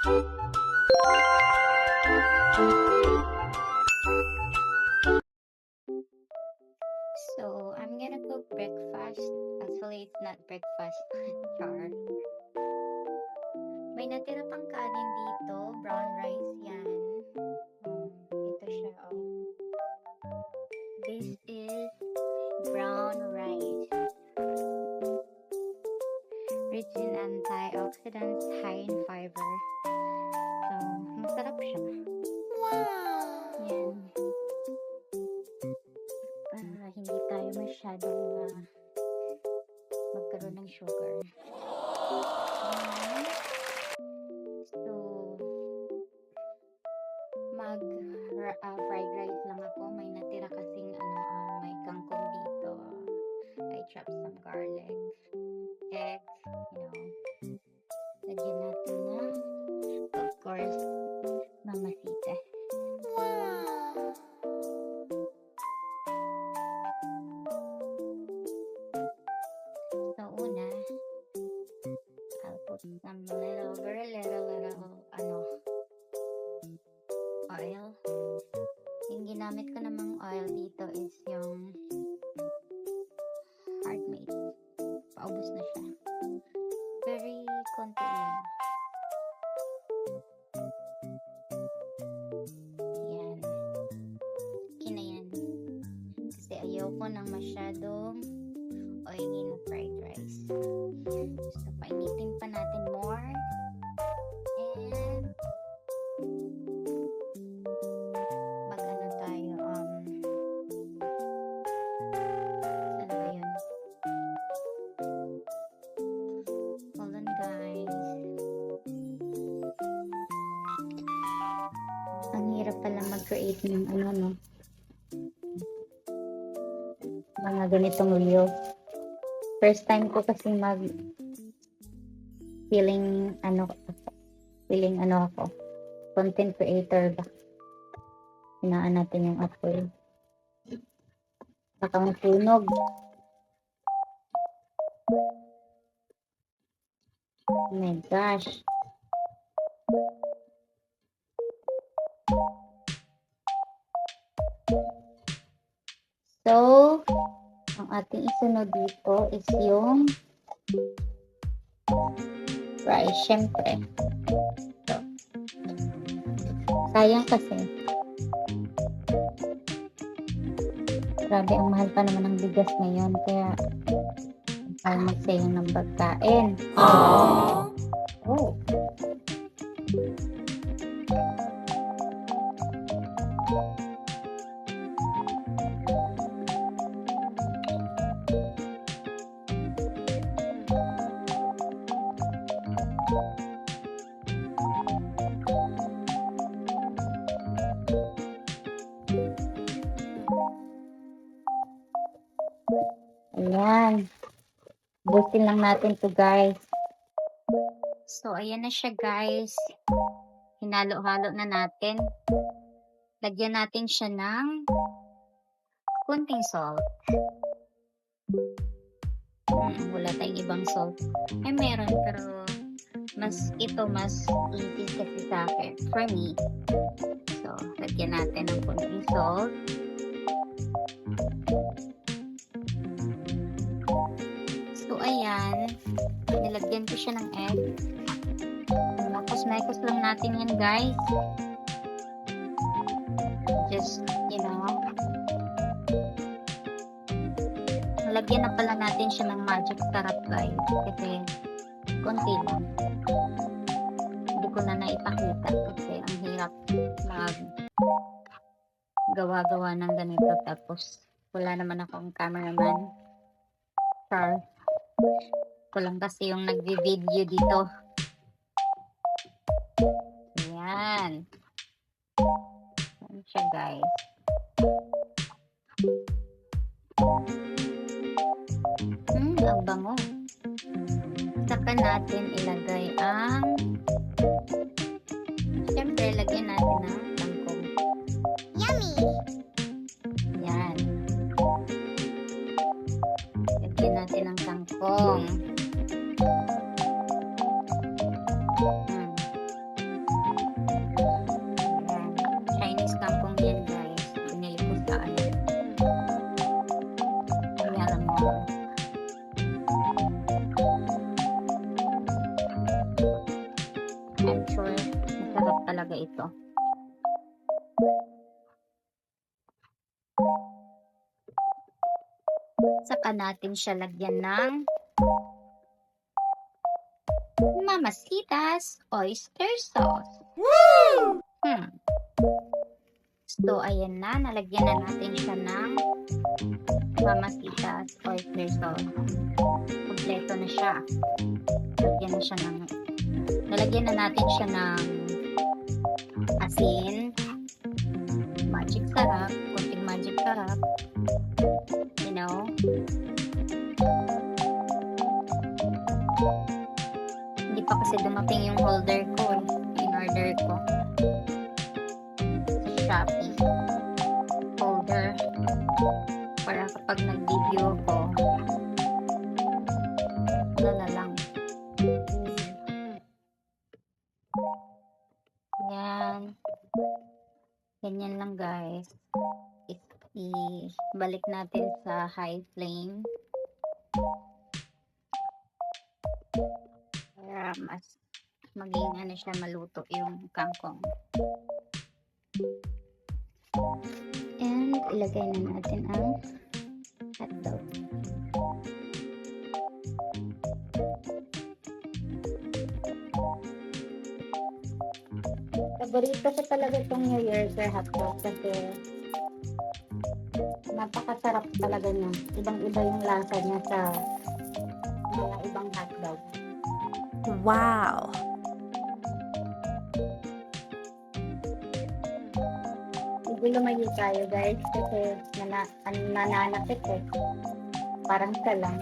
So, I'm gonna cook breakfast. Actually, it's not breakfast. Char. May natira pang kanin dito. Brown rice yan. Ito siya, oh. This is brown rice. Rich in antioxidants, high in fiber. So, masarap siya. Wow! Yan. Para hindi tayo masyadong magkaroon ng sugar. Ayan. So, fried rice lang ako. May natira kasing may kangkong dito. I chopped some garlic, eggs, lagyan natin ng, of course, mamasita. Wow! So, una, I'll put some very little oil. Yung ginamit ko namang oil dito is yung Heartmate. Paubos na siya. Very konti lang. Yan. Okay na yan. Kasi ayoko ng masyadong oily na fried rice. So, painitin pa natin more. And mag-ano tayo, saan ba yun? Hold on, guys. Ang hirap pala mag-create ng mga ganitong reel. First time ko kasi feeling ako, content creator ba? Hinaan natin yung apoy. Baka masunog. Oh my gosh. So, ang ating isunod dito is yung rice, syempre. So, sayang kasi. Grabe, ang mahal pa naman ng bigas ngayon. Kaya, tayo magsayang ng pagkain. Oh. Ayan. Busin lang natin to, guys. So, ayan na siya, guys. Hinalo-halo na natin. Lagyan natin siya ng kunting salt. Wala tayong ibang salt. Ay, meron, pero mas easy kasi sa akin. For me. So, lagyan natin ng kunting salt. So, ayan. Nilagyan ko siya ng egg. Makos lang natin yan, guys. Just, lagyan na pala natin siya ng magic sarap, guys. Kasi, konti lang. Hindi ko na naipakita kasi ang hirap gawa-gawa ng ganito. Tapos, wala naman akong cameraman. Char. Ko lang kasi yung nagvi-video dito. Ayan. Ayan siya, guys. Ang bango. Saka natin ilagay ang siyempre, lagyan natin ng kangkong. Yummy! Ayan. Lagyan natin ng kangkong. I'm sure masarap talaga ito. Saka natin siya lagyan ng Mamacita's oyster sauce. Woo! So, ayan na. Nalagyan na natin siya ng Mamacita's oyster sauce. Kompleto na siya. Nalagyan na natin siya ng asin, magic sarap, konting magic sarap. You know? Hindi pa kasi dumating yung holder ko eh. In-order ko sa Shopee. Holder. Para kapag nag-video ko, wala lang. Yan. Ganyan lang guys. Ibalik natin sa high flame. Para mas maging ano siya, maluto yung kangkong. And ilagay na natin ang hotdog. Paborito ko talaga itong New Yorker hotdog kasi napakasarap talaga niya. Ibang-iba yung lasa niya sa mga ibang hotdog. Wow! Hindi lumayo tayo guys kasi nananakit eh. Parang ka lang.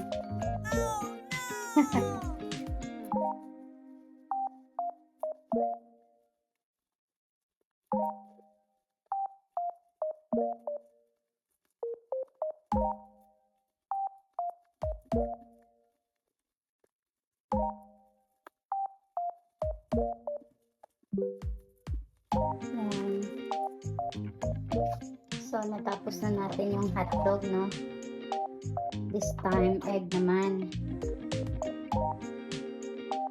So, natapos na natin yung hotdog, no? This time, egg naman.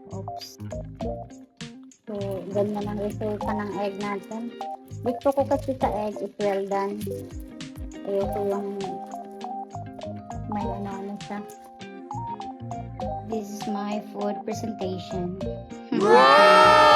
Oops. So, ganyan ang resulta ng egg natin. Gusto ko kasi sa egg is well done. Ayoko yung may ano siya. This is my food presentation. Wow!